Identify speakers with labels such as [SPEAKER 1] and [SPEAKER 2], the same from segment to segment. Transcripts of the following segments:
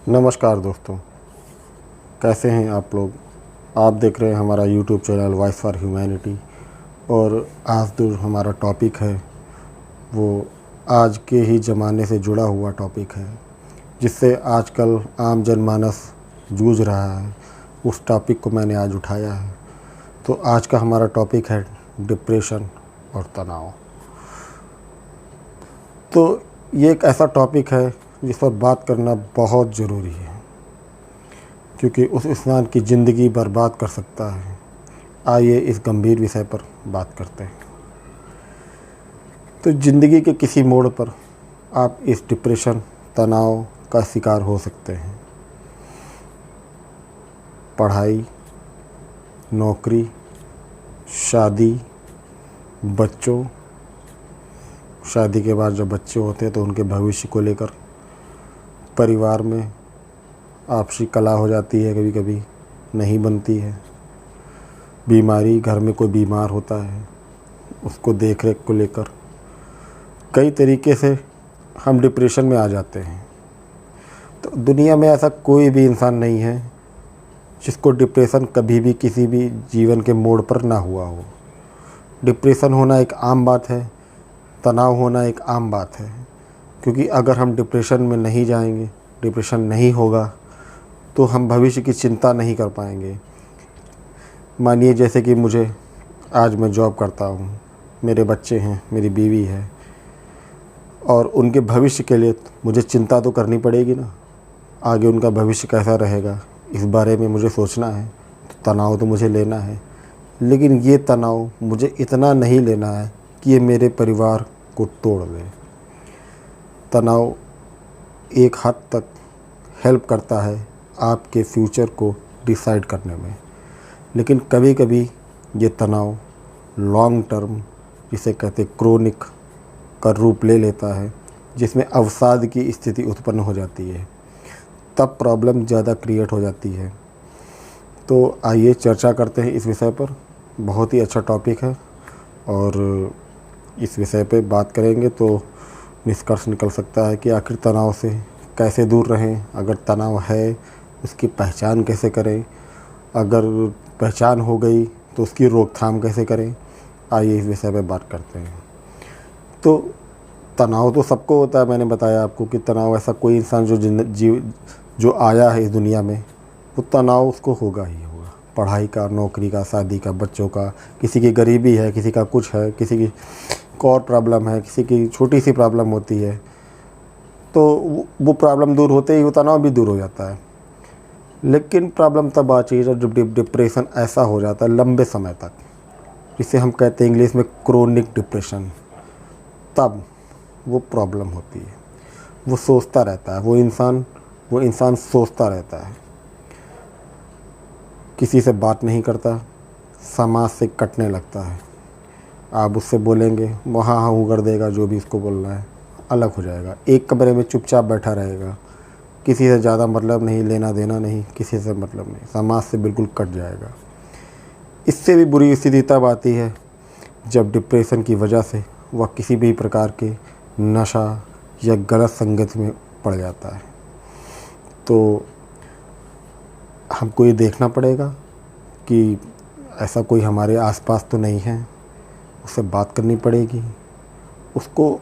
[SPEAKER 1] नमस्कार दोस्तों, कैसे हैं आप लोग। आप देख रहे हैं हमारा YouTube channel voice for humanity. और आज जो हमारा टॉपिक है वो आज के ही ज़माने से जुड़ा हुआ टॉपिक है, जिससे आजकल आम जनमानस जूझ रहा है। उस टॉपिक को मैंने आज उठाया है। तो आज का हमारा टॉपिक है डिप्रेशन और तनाव। तो ये एक ऐसा टॉपिक है जिस पर बात करना बहुत ज़रूरी है, क्योंकि उस इंसान की ज़िंदगी बर्बाद कर सकता है। आइए इस गंभीर विषय पर बात करते हैं। तो ज़िंदगी के किसी मोड़ पर आप इस डिप्रेशन, तनाव का शिकार हो सकते हैं। पढ़ाई, नौकरी, शादी, बच्चों, शादी के बाद जब बच्चे होते हैं तो उनके भविष्य को लेकर परिवार में आपसी कलह हो जाती है, कभी कभी नहीं बनती है। बीमारी, घर में कोई बीमार होता है, उसको देख रेख को लेकर कई तरीके से हम डिप्रेशन में आ जाते हैं। तो दुनिया में ऐसा कोई भी इंसान नहीं है जिसको डिप्रेशन कभी भी किसी भी जीवन के मोड़ पर ना हुआ हो। डिप्रेशन होना एक आम बात है, तनाव होना एक आम बात है, क्योंकि अगर हम डिप्रेशन में नहीं जाएंगे, डिप्रेशन नहीं होगा, तो हम भविष्य की चिंता नहीं कर पाएंगे। मानिए जैसे कि आज मैं जॉब करता हूँ, मेरे बच्चे हैं, मेरी बीवी है, और उनके भविष्य के लिए मुझे चिंता तो करनी पड़ेगी ना। आगे उनका भविष्य कैसा रहेगा, इस बारे में मुझे सोचना है, तो तनाव तो मुझे लेना है। लेकिन ये तनाव मुझे इतना नहीं लेना है कि ये मेरे परिवार को तोड़ दे। तनाव एक हद तक हेल्प करता है आपके फ्यूचर को डिसाइड करने में, लेकिन कभी कभी ये तनाव लॉन्ग टर्म, जिसे कहते क्रोनिक का रूप ले लेता है, जिसमें अवसाद की स्थिति उत्पन्न हो जाती है। तब प्रॉब्लम ज़्यादा क्रिएट हो जाती है। तो आइए चर्चा करते हैं इस विषय पर। बहुत ही अच्छा टॉपिक है और इस विषय पे बात करेंगे तो निष्कर्ष निकल सकता है कि आखिर तनाव से कैसे दूर रहें। अगर तनाव है, उसकी पहचान कैसे करें। अगर पहचान हो गई तो उसकी रोकथाम कैसे करें। आइए इस विषय पे बात करते हैं। तो तनाव तो सबको होता है। मैंने बताया आपको कि तनाव ऐसा कोई इंसान जो आया है इस दुनिया में, वो तनाव उसको होगा ही होगा। पढ़ाई का, नौकरी का, शादी का, बच्चों का, किसी की गरीबी है, किसी का कुछ है, किसी की और प्रॉब्लम है, किसी की छोटी सी प्रॉब्लम होती है, तो वो प्रॉब्लम दूर होते ही वो तनाव भी दूर हो जाता है। लेकिन प्रॉब्लम तब आती है जब डिप्रेशन ऐसा हो जाता है लंबे समय तक, जिसे हम कहते हैं इंग्लिश में क्रोनिक डिप्रेशन। तब वो प्रॉब्लम होती है। वो सोचता रहता है, वो इंसान सोचता रहता है, किसी से बात नहीं करता, समाज से कटने लगता है। आप उससे बोलेंगे वो हाँ हाँ कर देगा, जो भी उसको बोलना है, अलग हो जाएगा। एक कमरे में चुपचाप बैठा रहेगा, किसी से ज़्यादा मतलब नहीं, लेना देना नहीं, किसी से मतलब नहीं, समाज से बिल्कुल कट जाएगा। इससे भी बुरी स्थिति तब आती है जब डिप्रेशन की वजह से वह किसी भी प्रकार के नशा या गलत संगत में पड़ जाता है। तो हमको ये देखना पड़ेगा कि ऐसा कोई हमारे आसपास तो नहीं है, उससे बात करनी पड़ेगी, उसको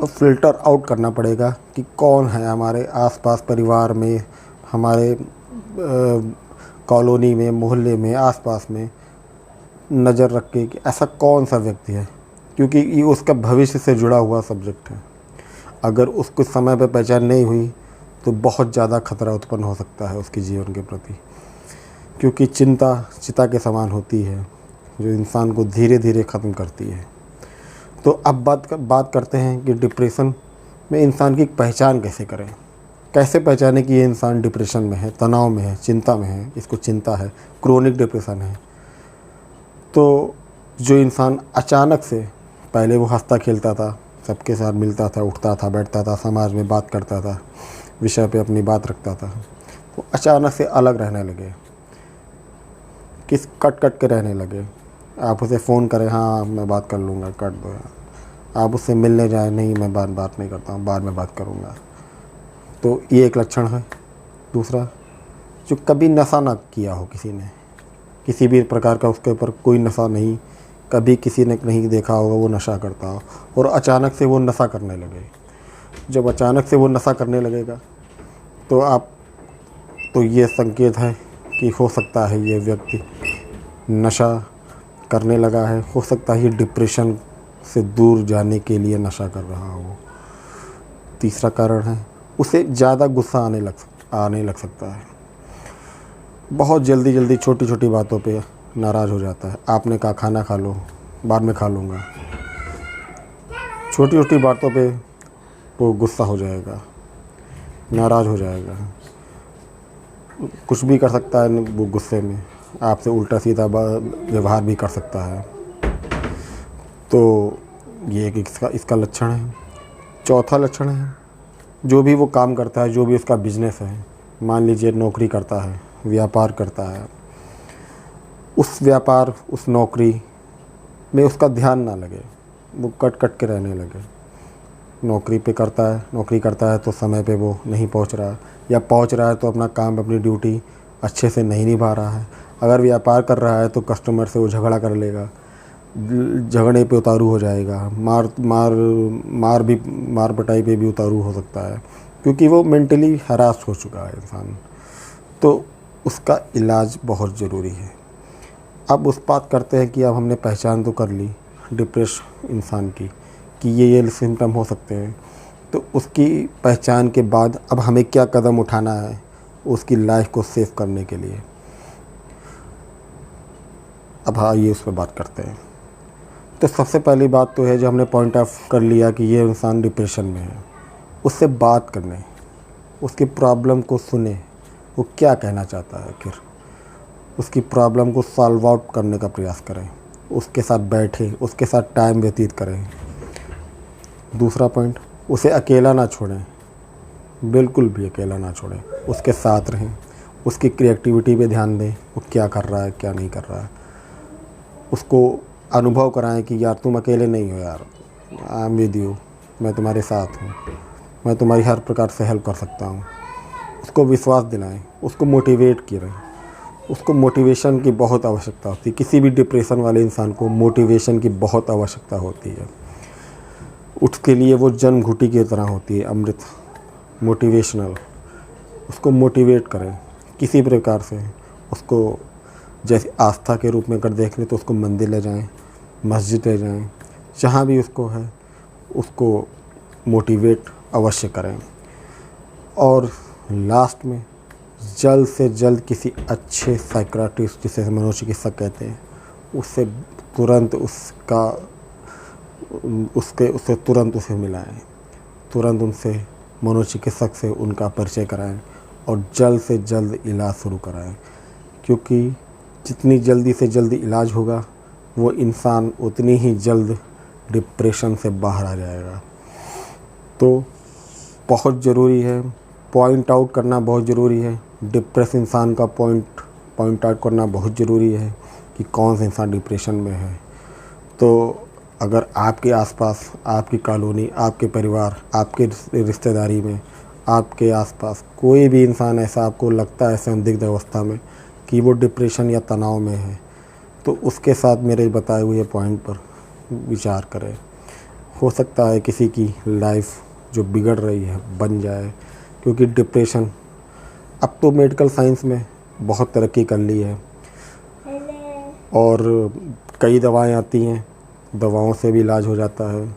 [SPEAKER 1] फ़िल्टर आउट करना पड़ेगा कि कौन है हमारे आसपास, परिवार में, हमारे कॉलोनी में, मोहल्ले में, आसपास में नज़र रख के कि ऐसा कौन सा व्यक्ति है, क्योंकि ये उसका भविष्य से जुड़ा हुआ सब्जेक्ट है। अगर उसको समय पर पहचान नहीं हुई तो बहुत ज़्यादा खतरा उत्पन्न हो सकता है उसके जीवन के प्रति, क्योंकि चिंता चिता के समान होती है जो इंसान को धीरे धीरे ख़त्म करती है। तो अब बात करते हैं कि डिप्रेशन में इंसान की पहचान कैसे करें। कैसे पहचानें कि ये इंसान डिप्रेशन में है, तनाव में है, चिंता में है, इसको चिंता है, क्रोनिक डिप्रेशन है। तो जो इंसान अचानक से, पहले वो हंसता खेलता था, सबके साथ मिलता था, उठता था, बैठता था, समाज में बात करता था, विषय पे अपनी बात रखता था, तो अचानक से अलग रहने लगे, कट के रहने लगे। आप उसे फ़ोन करें, हाँ मैं बात कर लूँगा, कट दो यार। आप उससे मिलने जाएं, नहीं मैं बात नहीं करता हूँ, बाद में बात करूँगा। तो ये एक लक्षण है दूसरा, जो कभी नशा ना किया हो किसी ने, किसी भी प्रकार का उसके ऊपर कोई नशा नहीं, कभी किसी ने नहीं देखा होगा वो नशा करता हो और अचानक से वो नशा करने लगे। जब अचानक से वो नशा करने लगेगा तो ये संकेत है कि हो सकता है ये व्यक्ति नशा करने लगा है, हो सकता है ये डिप्रेशन से दूर जाने के लिए नशा कर रहा हो। तीसरा कारण है, उसे ज़्यादा गुस्सा आने लग सकता है। बहुत जल्दी छोटी छोटी बातों पे नाराज़ हो जाता है। आपने कहा खाना खा लो, बाद में खा लूँगा। छोटी छोटी बातों पे वो गुस्सा हो जाएगा, नाराज़ हो जाएगा, कुछ भी कर सकता है वो गुस्से में, आपसे उल्टा सीधा व्यवहार भी कर सकता है। तो ये एक इसका लक्षण है। चौथा लक्षण है, जो भी वो काम करता है, जो भी उसका बिजनेस है, मान लीजिए नौकरी करता है, व्यापार करता है, उस व्यापार उस नौकरी में उसका ध्यान ना लगे, वो कट के रहने लगे। नौकरी करता है तो समय पे वो नहीं पहुंच रहा, या पहुंच रहा है तो अपना काम अपनी ड्यूटी अच्छे से नहीं निभा रहा है। अगर व्यापार कर रहा है तो कस्टमर से वो झगड़ा कर लेगा, झगड़े पे उतारू हो जाएगा, मार पिटाई पे भी उतारू हो सकता है, क्योंकि वो मेंटली हरास हो चुका है इंसान। तो उसका इलाज बहुत ज़रूरी है। अब उस बात करते हैं कि अब हमने पहचान तो कर ली डिप्रेस इंसान की कि ये सिम्टम हो सकते हैं, तो उसकी पहचान के बाद अब हमें क्या कदम उठाना है उसकी लाइफ को सेव करने के लिए। अब आइए उस पर बात करते हैं। तो सबसे पहली बात तो है, जो हमने पॉइंट ऑफ कर लिया कि ये इंसान डिप्रेशन में है, उससे बात करने, उसकी प्रॉब्लम को सुने, वो क्या कहना चाहता है, फिर उसकी प्रॉब्लम को सॉल्व आउट करने का प्रयास करें, उसके साथ बैठें, उसके साथ टाइम व्यतीत करें। दूसरा पॉइंट, उसे अकेला ना छोड़ें, बिल्कुल भी अकेला ना छोड़ें, उसके साथ रहें, उसकी क्रिएटिविटी पे ध्यान दें, वो क्या कर रहा है क्या नहीं कर रहा है, उसको अनुभव कराएं कि यार तुम अकेले नहीं हो, यार आई एम विद यू, मैं तुम्हारे साथ हूँ, मैं तुम्हारी हर प्रकार से हेल्प कर सकता हूँ। उसको विश्वास दिलाएं, उसको मोटिवेट करें। उसको मोटिवेशन की बहुत आवश्यकता होती है, किसी भी डिप्रेशन वाले इंसान को मोटिवेशन की बहुत आवश्यकता होती है। उसके लिए वो जन घुटी की तरह होती है, अमृत, मोटिवेशनल। उसको मोटिवेट करें किसी प्रकार से। उसको जैसे आस्था के रूप में अगर देख लें तो उसको मंदिर ले जाएं, मस्जिद ले जाएं, जहाँ भी उसको है उसको मोटिवेट अवश्य करें। और लास्ट में जल्द से जल्द किसी अच्छे साइकियाट्रिस्ट, जिसे मनोचिकित्सक कहते हैं, उससे तुरंत उसे मिलाएं, तुरंत उनसे मनोचिकित्सक से उनका परिचय कराएं और जल्द से जल्द इलाज शुरू कराएं, क्योंकि जितनी जल्दी से जल्दी इलाज होगा वो इंसान उतनी ही जल्द डिप्रेशन से बाहर आ जाएगा। तो बहुत ज़रूरी है, पॉइंट आउट करना बहुत ज़रूरी है। डिप्रेस इंसान का पॉइंट आउट करना बहुत ज़रूरी है कि कौन सा इंसान डिप्रेशन में है। तो अगर आपके आसपास, आपकी कॉलोनी, आपके परिवार, आपके रिश्तेदारी में, आपके आसपास कोई भी इंसान ऐसा आपको लगता है संदिग्ध अवस्था में कि वो डिप्रेशन या तनाव में है, तो उसके साथ मेरे बताए हुए पॉइंट पर विचार करें। हो सकता है किसी की लाइफ जो बिगड़ रही है बन जाए, क्योंकि डिप्रेशन अब तो मेडिकल साइंस में बहुत तरक्की कर ली है और कई दवाएं आती हैं, दवाओं से भी इलाज हो जाता है।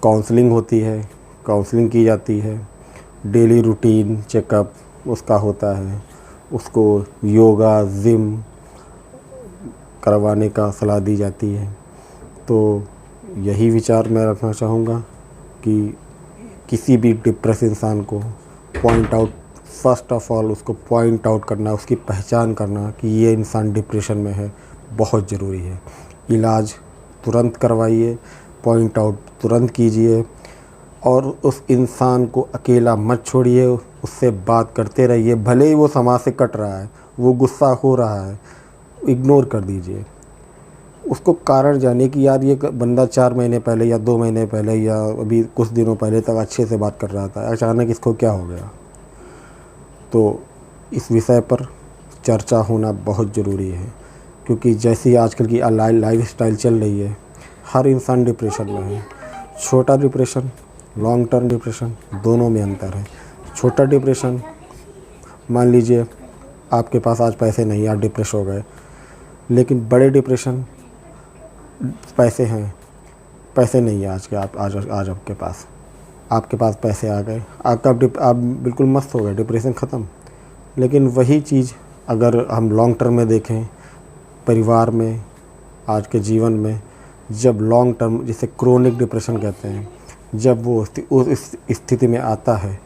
[SPEAKER 1] काउंसलिंग होती है, काउंसलिंग की जाती है, डेली रूटीन चेकअप उसका होता है, उसको योगा, जिम करवाने का सलाह दी जाती है। तो यही विचार मैं रखना चाहूँगा कि किसी भी डिप्रेस इंसान को point out, first of all उसको पॉइंट आउट करना, उसकी पहचान करना कि ये इंसान डिप्रेशन में है, बहुत ज़रूरी है। इलाज तुरंत करवाइए, पॉइंट आउट तुरंत कीजिए और उस इंसान को अकेला मत छोड़िए, उससे बात करते रहिए। भले ही वो समाज से कट रहा है, वो गुस्सा हो रहा है, इग्नोर कर दीजिए। उसको कारण जानिए कि यार ये बंदा 4 महीने पहले या 2 महीने पहले या अभी कुछ दिनों पहले तक अच्छे से बात कर रहा था, अचानक इसको क्या हो गया। तो इस विषय पर चर्चा होना बहुत ज़रूरी है, क्योंकि जैसी आजकल की लाइफ स्टाइल चल रही है, हर इंसान डिप्रेशन में है। छोटा डिप्रेशन, लॉन्ग टर्म डिप्रेशन, दोनों में अंतर है। छोटा डिप्रेशन, मान लीजिए आपके पास आज पैसे नहीं, आप डिप्रेस हो गए। लेकिन बड़े डिप्रेशन, पैसे हैं, पैसे नहीं है आज आपके पास पैसे आ गए, आप बिल्कुल मस्त हो गए, डिप्रेशन ख़त्म। लेकिन वही चीज़ अगर हम लॉन्ग टर्म में देखें, परिवार में, आज के जीवन में, जब लॉन्ग टर्म, जिसे क्रोनिक डिप्रेशन कहते हैं, जब वो उस स्थिति में आता है,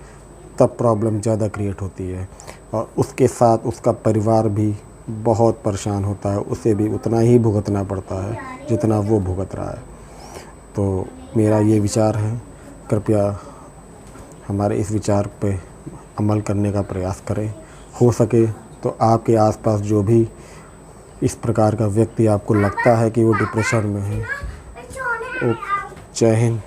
[SPEAKER 1] तब प्रॉब्लम ज़्यादा क्रिएट होती है और उसके साथ उसका परिवार भी बहुत परेशान होता है, उसे भी उतना ही भुगतना पड़ता है जितना वो भुगत रहा है। तो मेरा ये विचार है, कृपया हमारे इस विचार पे अमल करने का प्रयास करें। हो सके तो आपके आसपास जो भी इस प्रकार का व्यक्ति आपको लगता है कि वो डिप्रेशन में है, वो जय हिंद।